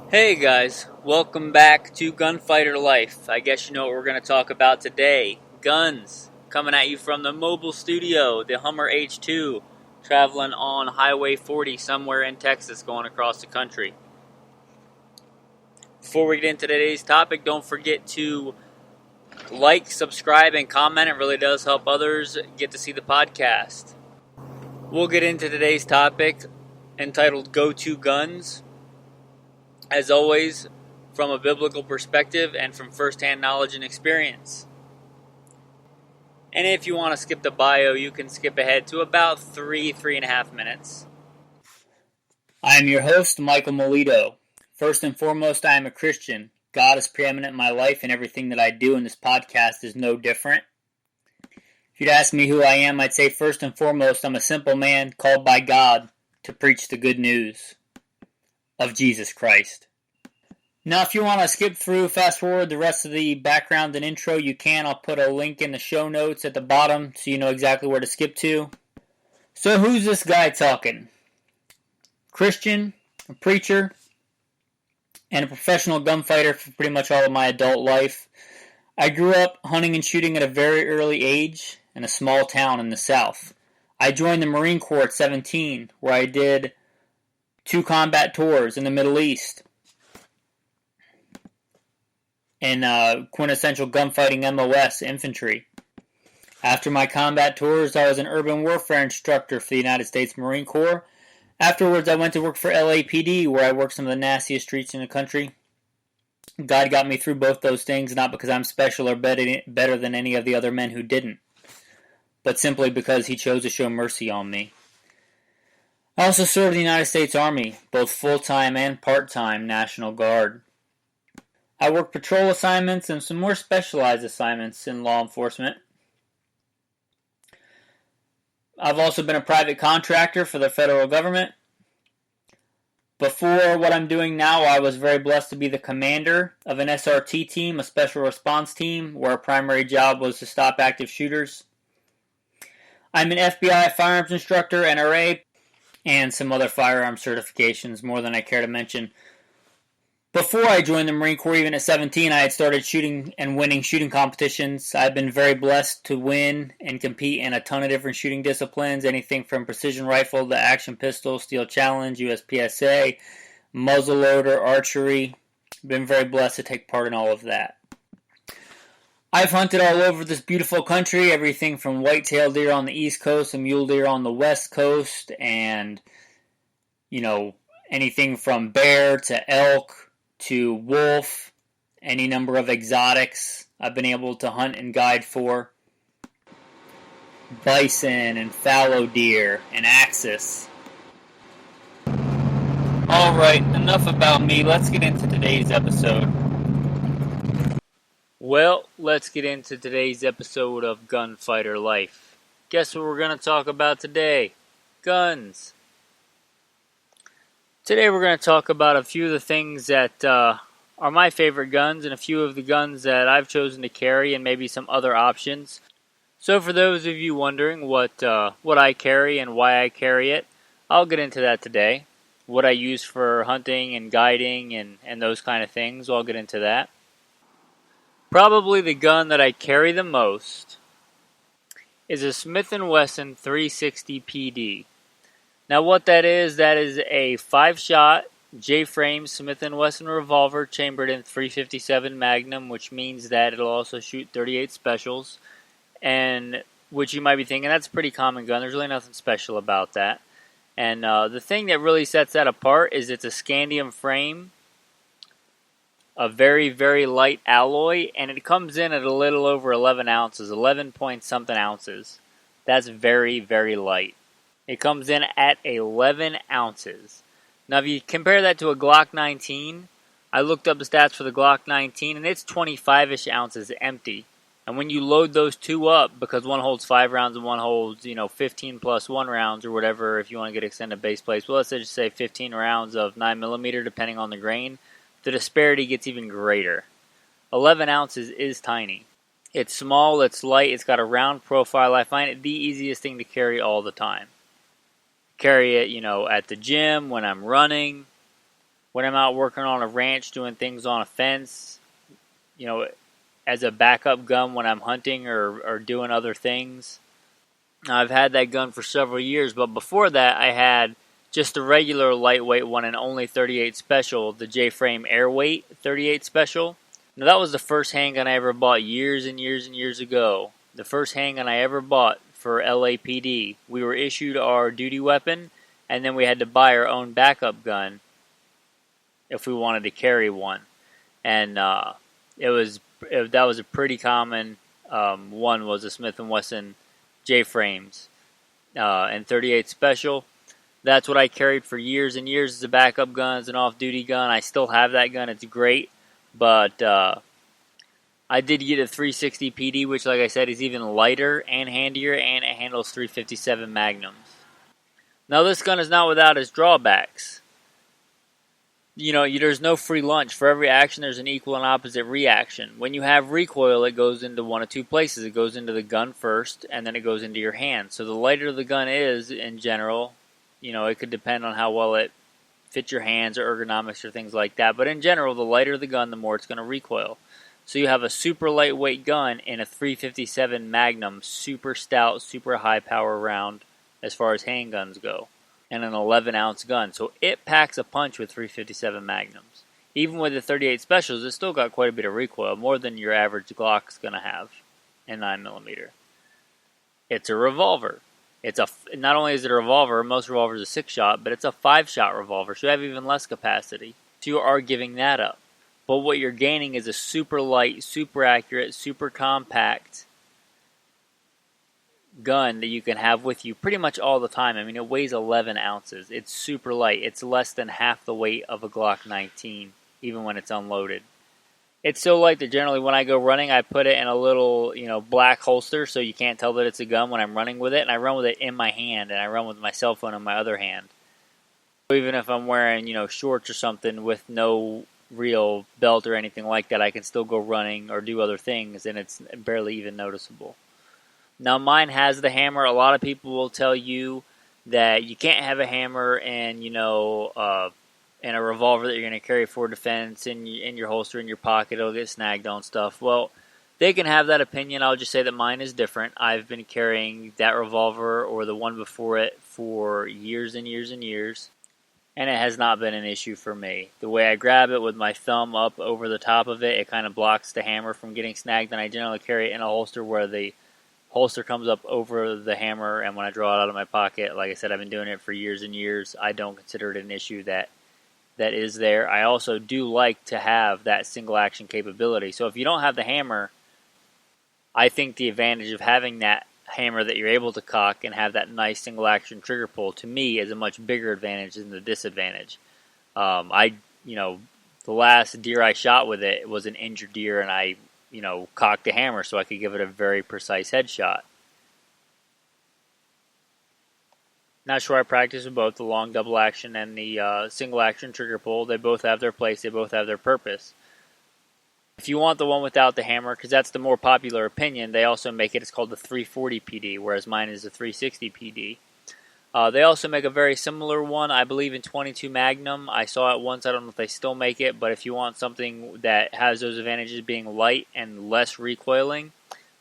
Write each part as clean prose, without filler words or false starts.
Hey guys, welcome back to Gunfighter Life. I guess you know what we're going to talk about today. Guns. Coming at you from the mobile studio, the Hummer H2, traveling on Highway 40 somewhere in Texas, going across the country. Before we get into today's topic, don't forget to like, subscribe, and comment. It really does help others get to see the podcast. We'll get into today's topic entitled Go To Guns. As always, from a biblical perspective and from first-hand knowledge and experience. And if you want to skip the bio, you can skip ahead to about 3.5 minutes. I am your host, Michael Melito. First and foremost, I am a Christian. God is preeminent in my life, and everything that I do in this podcast is no different. If you'd ask me who I am, I'd say first and foremost, I'm a simple man called by God to preach the good news of Jesus Christ. Now, if you want to skip through, fast forward the rest of the background and intro, you can. I'll put a link in the show notes at the bottom so you know exactly where to skip to. So who's this guy talking? Christian, a preacher, and a professional gunfighter for pretty much all of my adult life. I grew up hunting and shooting at a very early age in a small town in the South. I joined the Marine Corps at 17, where I did 2 combat tours in the Middle East in quintessential gunfighting MOS infantry. After my combat tours, I was an urban warfare instructor for the United States Marine Corps. Afterwards, I went to work for LAPD, where I worked some of the nastiest streets in the country. God got me through both those things, not because I'm special or better than any of the other men who didn't, but simply because He chose to show mercy on me. I also served in the United States Army, both full-time and part-time National Guard. I worked patrol assignments and some more specialized assignments in law enforcement. I've also been a private contractor for the federal government. Before what I'm doing now, I was very blessed to be the commander of an SRT team, a special response team, where our primary job was to stop active shooters. I'm an FBI firearms instructor, NRA, and some other firearm certifications, more than I care to mention. Before I joined the Marine Corps, even at 17, I had started shooting and winning shooting competitions. I've been very blessed to win and compete in a ton of different shooting disciplines, anything from precision rifle to action pistol, steel challenge, USPSA, muzzleloader, archery. Been very blessed to take part in all of that. I've hunted all over this beautiful country, everything from white-tailed deer on the East Coast and mule deer on the West Coast, and, anything from bear to elk to wolf, any number of exotics I've been able to hunt and guide for. Bison and fallow deer and axis. Alright, enough about me. Let's get into today's episode. Well, let's get into today's episode of Gunfighter Life. Guess what we're going to talk about today? Guns. Today we're going to talk about a few of the things that are my favorite guns and a few of the guns that I've chosen to carry and maybe some other options. So for those of you wondering what I carry and why I carry it, I'll get into that today. What I use for hunting and guiding and those kind of things, I'll get into that. Probably the gun that I carry the most is a Smith & Wesson 360 PD. Now what that is a 5-shot J-frame Smith & Wesson revolver chambered in .357 Magnum, which means that it'll also shoot .38 specials, and which you might be thinking, that's a pretty common gun. There's really nothing special about that. And the thing that really sets that apart is it's a scandium frame, a very, very light alloy, and it comes in at a little over 11 ounces, 11 point something ounces. That's very, very light. It comes in at 11 ounces. Now, if you compare that to a Glock 19, I looked up the stats for the Glock 19, and it's 25-ish ounces empty. And when you load those two up, because one holds 5 rounds and one holds, 15 plus 1 rounds or whatever, if you want to get extended base plates, well, let's just say 15 rounds of 9mm, depending on the grain, the disparity gets even greater. 11 ounces is tiny. It's small, it's light, it's got a round profile. I find it the easiest thing to carry all the time. Carry it, at the gym, when I'm running, when I'm out working on a ranch doing things on a fence, as a backup gun when I'm hunting or doing other things. I've had that gun for several years, but before that I had just a regular lightweight one and only 38 Special, the J-Frame Airweight 38 Special. Now that was the first handgun I ever bought years and years and years ago. The first handgun I ever bought for LAPD. We were issued our duty weapon, and then we had to buy our own backup gun if we wanted to carry one. And that was a pretty common one, was a Smith & Wesson J-Frames and 38 Special. That's what I carried for years and years as a backup gun, as an off-duty gun. I still have that gun. It's great. But I did get a 360 PD, which, like I said, is even lighter and handier, and it handles 357 Magnums. Now, this gun is not without its drawbacks. There's no free lunch. For every action, there's an equal and opposite reaction. When you have recoil, it goes into one of two places. It goes into the gun first, and then it goes into your hand. So the lighter the gun is, in general, it could depend on how well it fits your hands or ergonomics or things like that. But in general, the lighter the gun, the more it's going to recoil. So you have a super lightweight gun in a 357 Magnum, super stout, super high power round as far as handguns go, and an 11-ounce gun. So it packs a punch with 357 Magnums. Even with the 38 Specials, it's still got quite a bit of recoil, more than your average Glock's going to have in 9mm. It's a revolver. Not only is it a revolver, most revolvers are 6-shot, but it's a 5-shot revolver, so you have even less capacity. So you are giving that up. But what you're gaining is a super light, super accurate, super compact gun that you can have with you pretty much all the time. I mean, it weighs 11 ounces. It's super light. It's less than half the weight of a Glock 19, even when it's unloaded. It's so light that generally when I go running, I put it in a little, black holster so you can't tell that it's a gun when I'm running with it. And I run with it in my hand, and I run with my cell phone in my other hand. Even if I'm wearing, shorts or something with no real belt or anything like that, I can still go running or do other things, and it's barely even noticeable. Now, mine has the hammer. A lot of people will tell you that you can't have a hammer and, and a revolver that you're going to carry for defense in your holster in your pocket. It'll get snagged on stuff. Well, they can have that opinion. I'll just say that mine is different. I've been carrying that revolver or the one before it for years and years and years, and it has not been an issue for me. The way I grab it with my thumb up over the top of it, it kind of blocks the hammer from getting snagged, and I generally carry it in a holster where the holster comes up over the hammer, and when I draw it out of my pocket, like I said, I've been doing it for years and years. I don't consider it an issue that is there. I also do like to have that single action capability. So if you don't have the hammer, I think the advantage of having that hammer that you're able to cock and have that nice single action trigger pull, to me, is a much bigger advantage than the disadvantage. The last deer I shot with it was an injured deer, and I cocked the hammer so I could give it a very precise headshot. Not sure I practice with both the long double action and the single action trigger pull. They both have their place. They both have their purpose. If you want the one without the hammer, because that's the more popular opinion, they also make it, it's called the 340 PD, whereas mine is the 360 PD. They also make a very similar one, I believe, in 22 Magnum. I saw it once. I don't know if they still make it, but if you want something that has those advantages being light and less recoiling,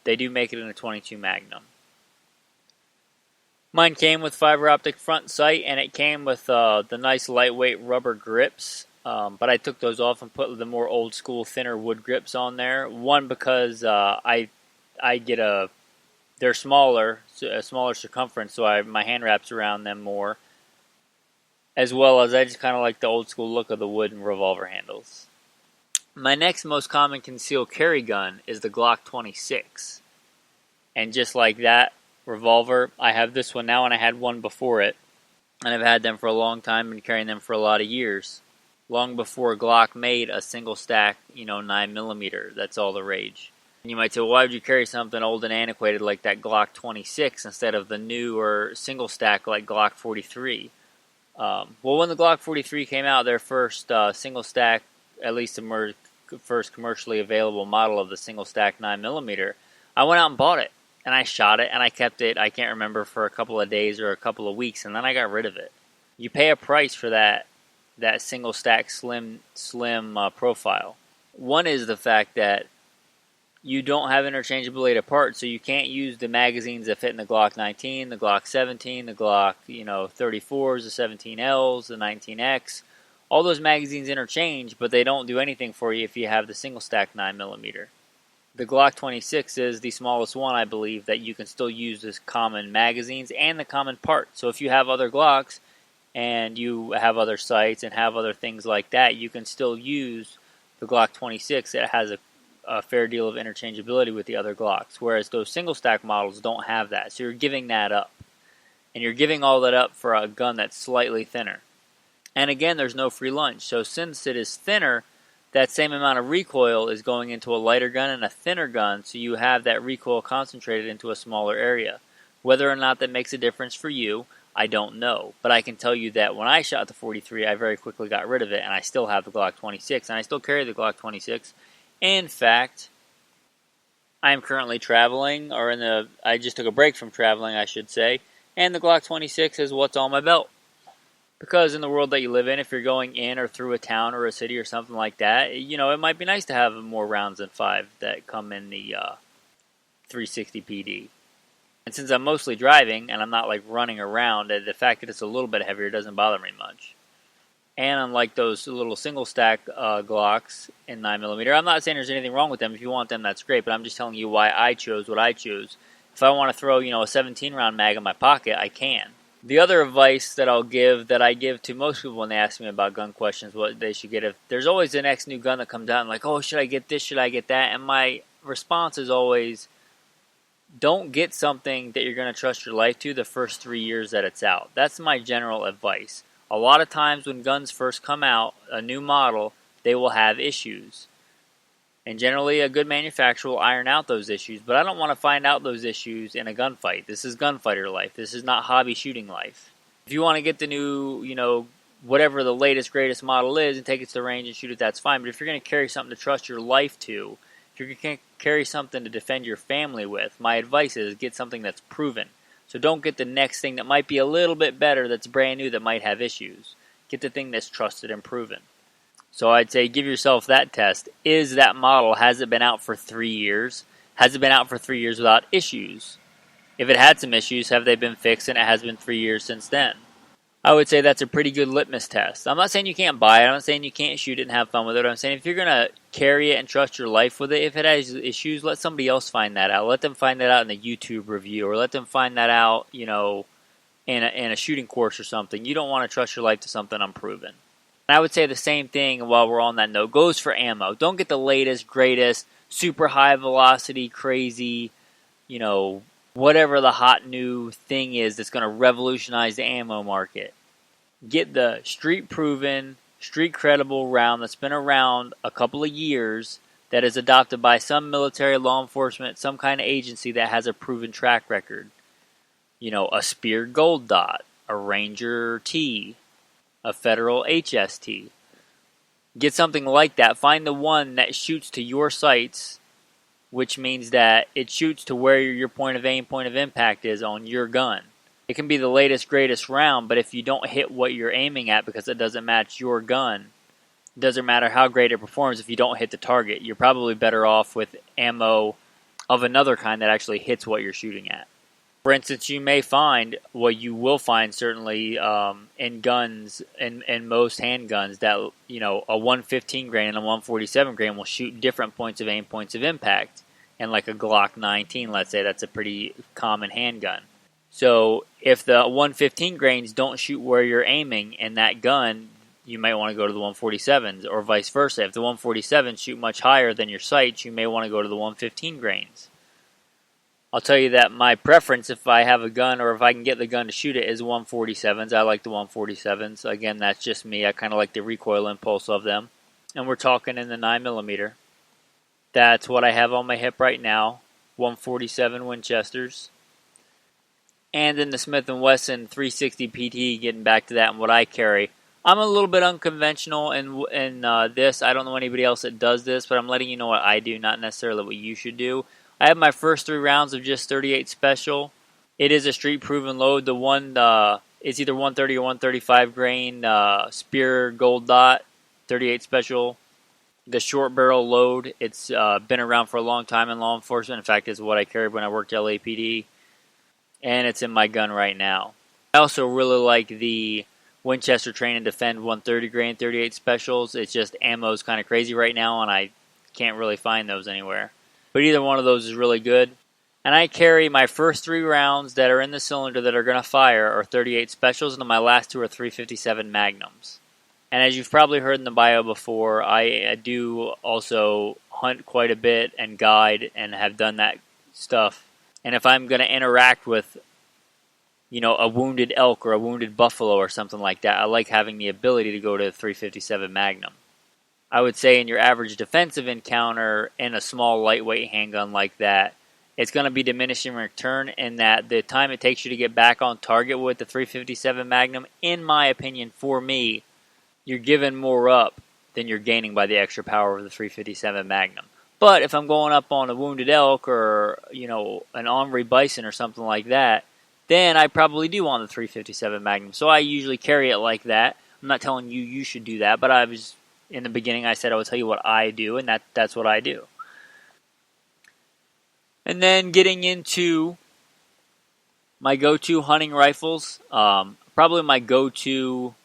they do make it in a 22 Magnum. Mine came with fiber optic front sight, and it came with the nice lightweight rubber grips, but I took those off and put the more old school thinner wood grips on there. One, because I get they're smaller, a smaller circumference, so my hand wraps around them more, as well as I just kind of like the old school look of the wood and revolver handles. My next most common concealed carry gun is the Glock 26, and just like that revolver, I have this one now, and I had one before it, and I've had them for a long time, been carrying them for a lot of years, long before Glock made a single stack, 9mm. That's all the rage. And you might say, well, why would you carry something old and antiquated like that Glock 26 instead of the newer single stack like Glock 43? Well, when the Glock 43 came out, their first single stack, at least the first commercially available model of the single stack 9mm, I went out and bought it, and I shot it, and I kept it, I can't remember, for a couple of days or a couple of weeks, and then I got rid of it. You pay a price for that that single stack slim profile. One is the fact that you don't have interchangeability parts, so you can't use the magazines that fit in the Glock 19, the Glock 17, the Glock 34s, the 17Ls, the 19X. All those magazines interchange, but they don't do anything for you if you have the single stack 9mm. The Glock 26 is the smallest one, I believe, that you can still use as common magazines and the common parts. So if you have other Glocks and you have other sights and have other things like that, you can still use the Glock 26. It has a fair deal of interchangeability with the other Glocks, whereas those single stack models don't have that. So you're giving that up. And you're giving all that up for a gun that's slightly thinner. And again, there's no free lunch. So since it is thinner, that same amount of recoil is going into a lighter gun and a thinner gun, so you have that recoil concentrated into a smaller area. Whether or not that makes a difference for you, I don't know. But I can tell you that when I shot the 43, I very quickly got rid of it, and I still have the Glock 26, and I still carry the Glock 26. In fact, I am currently traveling, I just took a break from traveling, I should say, and the Glock 26 is what's on my belt. Because in the world that you live in, if you're going in or through a town or a city or something like that, it might be nice to have more rounds than 5 that come in the 360 PD. And since I'm mostly driving and I'm not like running around, the fact that it's a little bit heavier doesn't bother me much. And unlike those little single stack Glocks in 9mm, I'm not saying there's anything wrong with them. If you want them, that's great. But I'm just telling you why I chose what I chose. If I want to throw, a 17 round mag in my pocket, I can. The other advice that I give to most people when they ask me about gun questions, what they should get, if there's always the next new gun that comes out and like, oh, should I get this, should I get that? And my response is always, don't get something that you're going to trust your life to the first 3 years that it's out. That's my general advice. A lot of times when guns first come out, a new model, they will have issues. And generally a good manufacturer will iron out those issues, but I don't want to find out those issues in a gunfight. This is gunfighter life. This is not hobby shooting life. If you want to get the new, whatever the latest, greatest model is and take it to the range and shoot it, that's fine. But if you're going to carry something to trust your life to, if you're going to carry something to defend your family with, my advice is get something that's proven. So don't get the next thing that might be a little bit better that's brand new that might have issues. Get the thing that's trusted and proven. So I'd say give yourself that test. Is that model, has it been out for 3 years? Has it been out for 3 years without issues? If it had some issues, have they been fixed and it has been 3 years since then? I would say that's a pretty good litmus test. I'm not saying you can't buy it. I'm not saying you can't shoot it and have fun with it. I'm saying if you're going to carry it and trust your life with it, if it has issues, let somebody else find that out. Let them find that out in a YouTube review, or let them find that out, in a shooting course or something. You don't want to trust your life to something unproven. And I would say the same thing while we're on that note goes for ammo. Don't get the latest, greatest, super high velocity, crazy, whatever the hot new thing is that's going to revolutionize the ammo market. Get the street proven, street credible round that's been around a couple of years, that is adopted by some military, law enforcement, some kind of agency that has a proven track record. A Spear Gold Dot, a Ranger T, a Federal HST. Get something like that. Find the one that shoots to your sights, which means that it shoots to where your point of aim, point of impact is on your gun. It can be the latest, greatest round, but if you don't hit what you're aiming at because it doesn't match your gun, it doesn't matter how great it performs if you don't hit the target. You're probably better off with ammo of another kind that actually hits what you're shooting at. For instance, you may find, you will find certainly in guns, in most handguns, that a 115 grain and a 147 grain will shoot different points of aim, points of impact. And like a Glock 19, let's say, that's a pretty common handgun. So if the 115 grains don't shoot where you're aiming in that gun, you might want to go to the 147s, or vice versa. If the 147s shoot much higher than your sights, you may want to go to the 115 grains. I'll tell you that my preference, if I have a gun or if I can get the gun to shoot it, is 147s. I like the 147s. Again, that's just me. I kind of like the recoil impulse of them. And we're talking in the 9mm. That's what I have on my hip right now, 147 Winchesters. And in the Smith & Wesson 360 PT, getting back to that and what I carry, I'm a little bit unconventional in this. I don't know anybody else that does this, but I'm letting you know what I do, not necessarily what you should do. I have my first 3 rounds of just 38 Special. It is a street-proven load. The one It's either 130 or 135 grain Spear Gold Dot 38 Special. The short barrel load, it's been around for a long time in law enforcement. In fact, it's what I carried when I worked LAPD, and it's in my gun right now. I also really like the Winchester Train and Defend 130 grain 38 Specials. It's just ammo's kind of crazy right now, and I can't really find those anywhere. But either one of those is really good. And I carry my first 3 rounds that are in the cylinder that are going to fire are 38 Specials, and then my last 2 are 357 Magnums. And as you've probably heard in the bio before, I do also hunt quite a bit and guide and have done that stuff. And if I'm going to interact with, a wounded elk or a wounded buffalo or something like that, I like having the ability to go to 357 Magnum. I would say in your average defensive encounter in a small lightweight handgun like that, it's going to be diminishing return in that the time it takes you to get back on target with the 357 Magnum, in my opinion, for me, you're giving more up than you're gaining by the extra power of the 357 Magnum. But if I'm going up on a wounded elk or, an ornery bison or something like that, then I probably do want the 357 Magnum. So I usually carry it like that. I'm not telling you should do that, but in the beginning I said I would tell you what I do, and that's what I do. And then getting into my go-to hunting rifles, probably my go-to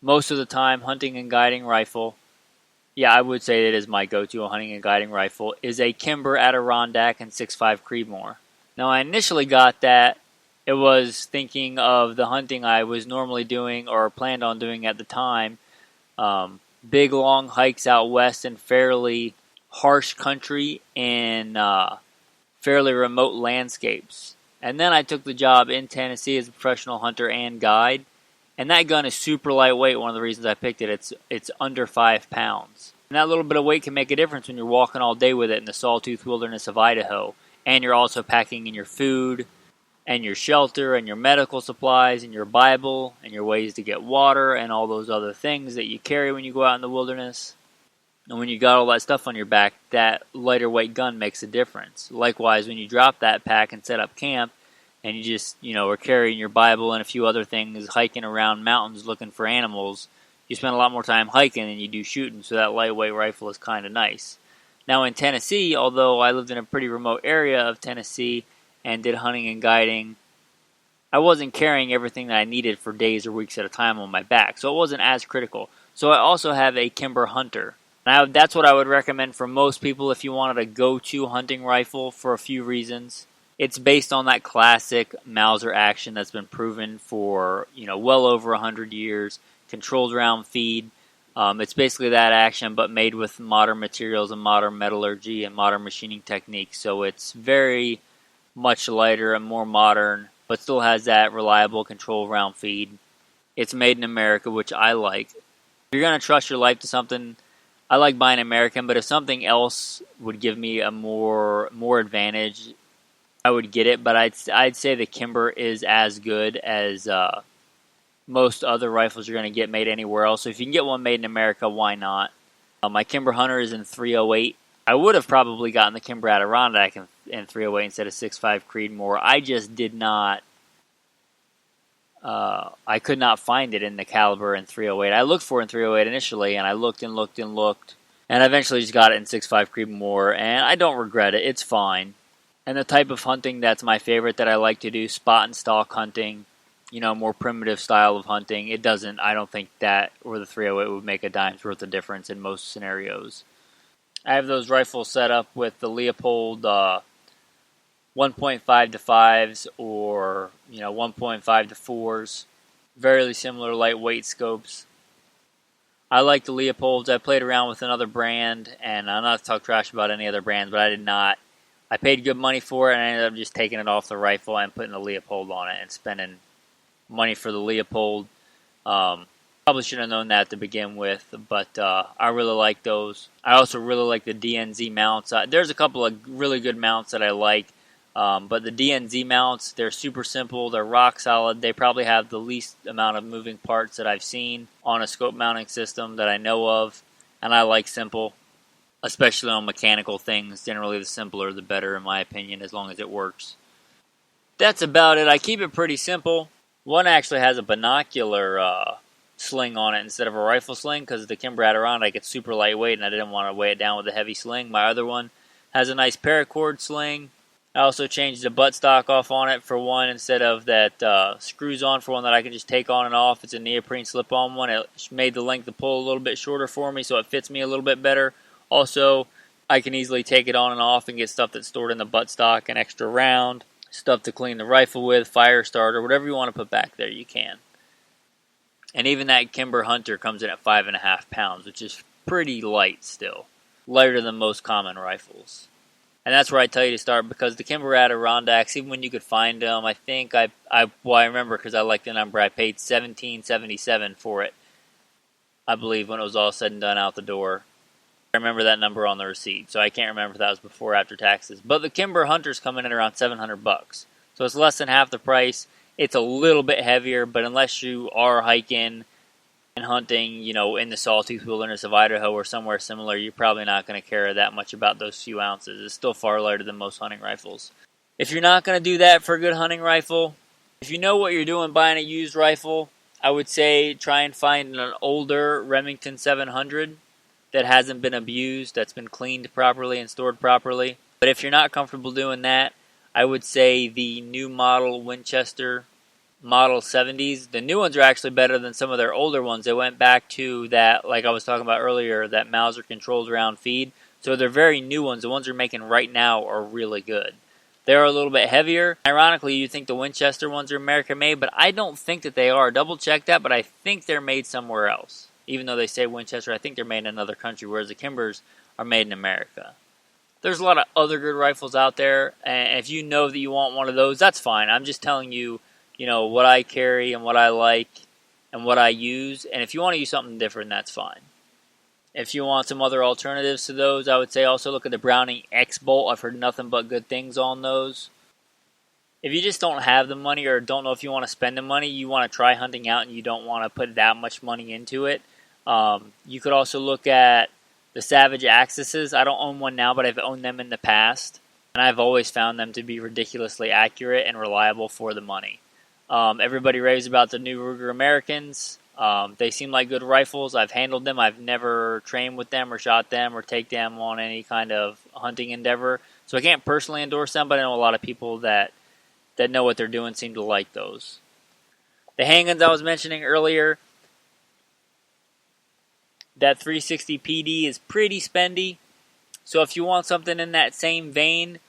most of the time hunting and guiding rifle, I would say it is my go-to hunting and guiding rifle, is a Kimber Adirondack and 6.5 Creedmoor. Now I initially got that, it was thinking of the hunting I was normally doing or planned on doing at the time, big long hikes out west in fairly harsh country in fairly remote landscapes. And then I took the job in Tennessee as a professional hunter and guide. And that gun is super lightweight. One of the reasons I picked it, it's under 5 pounds. And that little bit of weight can make a difference when you're walking all day with it in the sawtooth wilderness of Idaho. And you're also packing in your food and your shelter and your medical supplies and your Bible and your ways to get water and all those other things that you carry when you go out in the wilderness. And when you got all that stuff on your back, that lighter weight gun makes a difference. Likewise, when you drop that pack and set up camp, and you just, are carrying your Bible and a few other things, hiking around mountains looking for animals, you spend a lot more time hiking than you do shooting, so that lightweight rifle is kind of nice. Now in Tennessee, although I lived in a pretty remote area of Tennessee and did hunting and guiding, I wasn't carrying everything that I needed for days or weeks at a time on my back, so it wasn't as critical. So I also have a Kimber Hunter. Now that's what I would recommend for most people if you wanted a go-to hunting rifle for a few reasons. It's based on that classic Mauser action that's been proven for, well over 100 years. Controlled round feed. It's basically that action, but made with modern materials and modern metallurgy and modern machining techniques. So it's very much lighter and more modern, but still has that reliable controlled round feed. It's made in America, which I like. If you're going to trust your life to something, I like buying American, but if something else would give me a more advantage, I would get it, but I'd say the Kimber is as good as most other rifles you're going to get made anywhere else. So if you can get one made in America, why not? My Kimber Hunter is in 308. I would have probably gotten the Kimber Adirondack in 308 instead of 6.5 Creedmoor. I just did not. I could not find it in the caliber in 308. I looked for it in 308 initially, and I looked and looked and looked, and I eventually just got it in 6.5 Creedmoor, and I don't regret it. It's fine. And the type of hunting that's my favorite that I like to do, spot and stalk hunting, more primitive style of hunting. I don't think that or the 308 would make a dime's worth of difference in most scenarios. I have those rifles set up with the Leopold 1.5 to 5s or 1.5 to 4s. Very similar lightweight scopes. I like the Leopolds. I played around with another brand, and I'm not to talk trash about any other brands, but I did not. I paid good money for it, and I ended up just taking it off the rifle and putting the Leopold on it and spending money for the Leopold. Probably should have known that to begin with, but I really like those. I also really like the DNZ mounts. There's a couple of really good mounts that I like, but the DNZ mounts, they're super simple. They're rock solid. They probably have the least amount of moving parts that I've seen on a scope mounting system that I know of, and I like simple. Especially on mechanical things, generally the simpler the better in my opinion, as long as it works. That's about it. I keep it pretty simple. One actually has a binocular sling on it instead of a rifle sling because the Kimber Adirondack, it's super lightweight and I didn't want to weigh it down with a heavy sling. My other one has a nice paracord sling. I also changed the buttstock off on it for one instead of that screws on for one that I can just take on and off. It's a neoprene slip-on one. It made the length of pull a little bit shorter for me so it fits me a little bit better. Also, I can easily take it on and off and get stuff that's stored in the buttstock, an extra round, stuff to clean the rifle with, fire starter, whatever you want to put back there, you can. And even that Kimber Hunter comes in at 5.5 pounds, which is pretty light still. Lighter than most common rifles. And that's where I tell you to start because the Kimber Adirondacks, even when you could find them, I think I remember because I like the number. I paid $17.77 for it, I believe, when it was all said and done out the door. I remember that number on the receipt, so I can't remember if that was before or after taxes. But the Kimber Hunter's coming in around $700, so it's less than half the price. It's a little bit heavier, but unless you are hiking and hunting, in the Sawtooth Wilderness of Idaho or somewhere similar, you're probably not going to care that much about those few ounces. It's still far lighter than most hunting rifles. If you're not going to do that for a good hunting rifle, if you know what you're doing buying a used rifle, I would say try and find an older Remington 700 that hasn't been abused, that's been cleaned properly and stored properly. But if you're not comfortable doing that, I would say the new model Winchester Model 70s. The new ones are actually better than some of their older ones. They went back to that, like I was talking about earlier, that Mauser controlled round feed. So they're very new ones. The ones they're making right now are really good. They're a little bit heavier. Ironically, you think the Winchester ones are American made, but I don't think that they are. Double check that, but I think they're made somewhere else. Even though they say Winchester, I think they're made in another country, whereas the Kimbers are made in America. There's a lot of other good rifles out there, and if you know that you want one of those, that's fine. I'm just telling you, what I carry and what I like and what I use, and if you want to use something different, that's fine. If you want some other alternatives to those, I would say also look at the Browning X-Bolt. I've heard nothing but good things on those. If you just don't have the money or don't know if you want to spend the money, you want to try hunting out and you don't want to put that much money into it, you could also look at the Savage Axis. I don't own one now, but I've owned them in the past, and I've always found them to be ridiculously accurate and reliable for the money. Everybody raves about the new Ruger Americans. They seem like good rifles. I've handled them. I've never trained with them or shot them or take them on any kind of hunting endeavor. So I can't personally endorse them, but I know a lot of people that know what they're doing seem to like those. The handguns I was mentioning earlier, that 360 PD is pretty spendy. So if you want something in that same vein,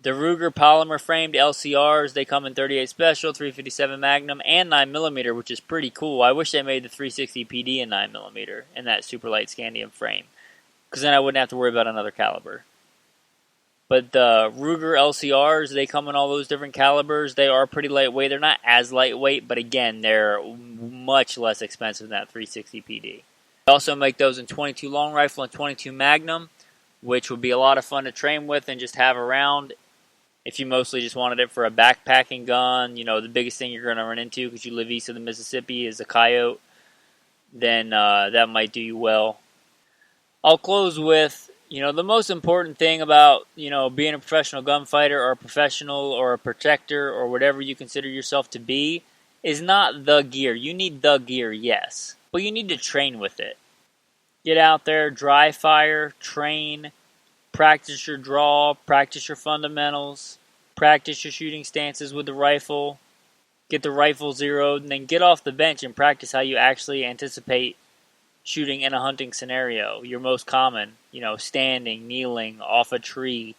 the Ruger polymer framed LCRs, they come in 38 Special, 357 Magnum, and 9mm, which is pretty cool. I wish they made the 360 PD in 9mm in that super light scandium frame, because then I wouldn't have to worry about another caliber. But the Ruger LCRs, they come in all those different calibers. They are pretty lightweight. They're not as lightweight, but again, they're much less expensive than that 360 PD. They also make those in 22 long rifle and 22 Magnum, which would be a lot of fun to train with and just have around. If you mostly just wanted it for a backpacking gun, the biggest thing you're going to run into because you live east of the Mississippi is a coyote, then that might do you well. I'll close with, the most important thing about, being a professional gunfighter or a professional or a protector or whatever you consider yourself to be is not the gear. You need the gear, yes, but you need to train with it. Get out there, dry fire, train, practice your draw, practice your fundamentals, practice your shooting stances with the rifle, get the rifle zeroed, and then get off the bench and practice how you actually anticipate shooting in a hunting scenario. Your most common, standing, kneeling, off a tree,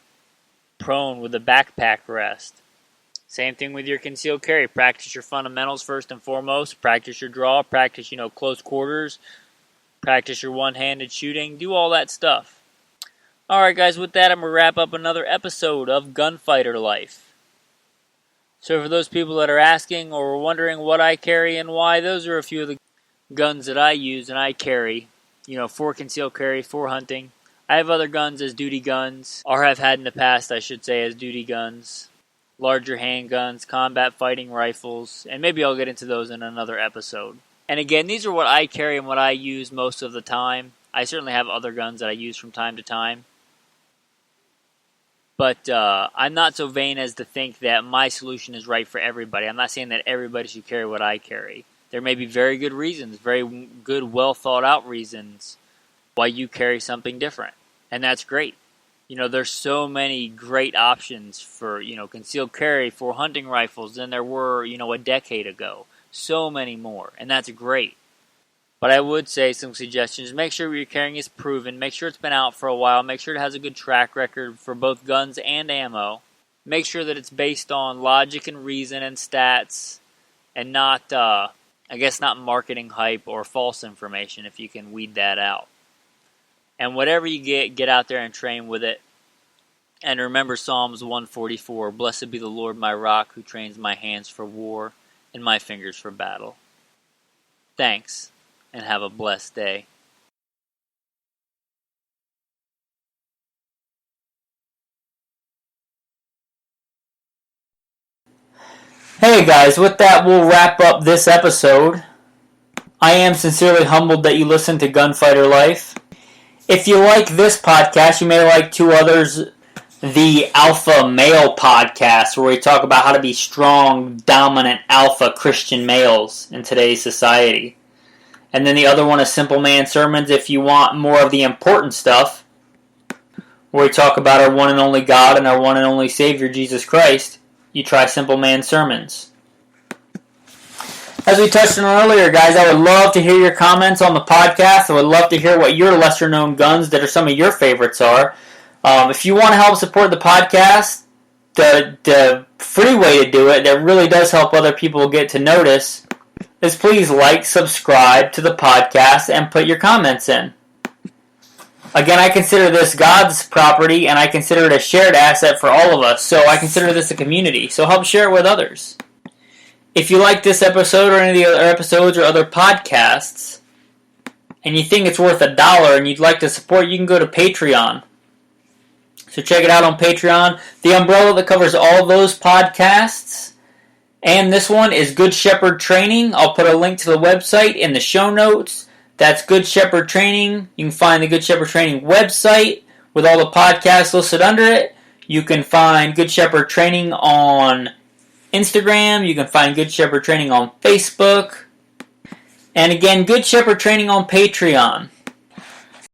prone with a backpack rest. Same thing with your concealed carry. Practice your fundamentals first and foremost. Practice your draw, practice, close quarters, practice your one-handed shooting. Do all that stuff. Alright guys, with that I'm going to wrap up another episode of Gunfighter Life. So for those people that are asking or wondering what I carry and why, those are a few of the guns that I use and I carry, for concealed carry, for hunting. I have other guns as duty guns, or have had in the past, I should say, as duty guns. Larger handguns, combat fighting rifles, and maybe I'll get into those in another episode. And again, these are what I carry and what I use most of the time. I certainly have other guns that I use from time to time. But I'm not so vain as to think that my solution is right for everybody. I'm not saying that everybody should carry what I carry. There may be very good reasons, very good, well thought out reasons why you carry something different. And that's great. There's so many great options for, concealed carry for hunting rifles than there were, a decade ago. So many more. And that's great. But I would say some suggestions. Make sure what you're carrying is proven. Make sure it's been out for a while. Make sure it has a good track record for both guns and ammo. Make sure that it's based on logic and reason and stats and not, not marketing hype or false information if you can weed that out. And whatever you get out there and train with it. And remember Psalms 144, Blessed be the Lord my rock who trains my hands for war and my fingers for battle. Thanks. And have a blessed day. Hey guys, with that we'll wrap up this episode. I am sincerely humbled that you listened to Gunfighter Life. If you like this podcast, you may like two others. The Alpha Male podcast, where we talk about how to be strong, dominant, alpha Christian males in today's society. And then the other one is Simple Man Sermons, if you want more of the important stuff, where we talk about our one and only God and our one and only Savior, Jesus Christ. You try Simple Man Sermons. As we touched on earlier, guys, I would love to hear your comments on the podcast. I would love to hear what your lesser-known guns that are some of your favorites are. If you want to help support the podcast, the free way to do it that really does help other people get to notice is please like, subscribe to the podcast, and put your comments in. Again, I consider this God's property, and I consider it a shared asset for all of us, so I consider this a community, so help share it with others. If you like this episode or any of the other episodes or other podcasts, and you think it's worth $1 and you'd like to support, you can go to Patreon. So check it out on Patreon. The umbrella that covers all those podcasts and this one is Good Shepherd Training. I'll put a link to the website in the show notes. That's Good Shepherd Training. You can find the Good Shepherd Training website with all the podcasts listed under it. You can find Good Shepherd Training on Instagram. You can find Good Shepherd Training on Facebook. And again, Good Shepherd Training on Patreon.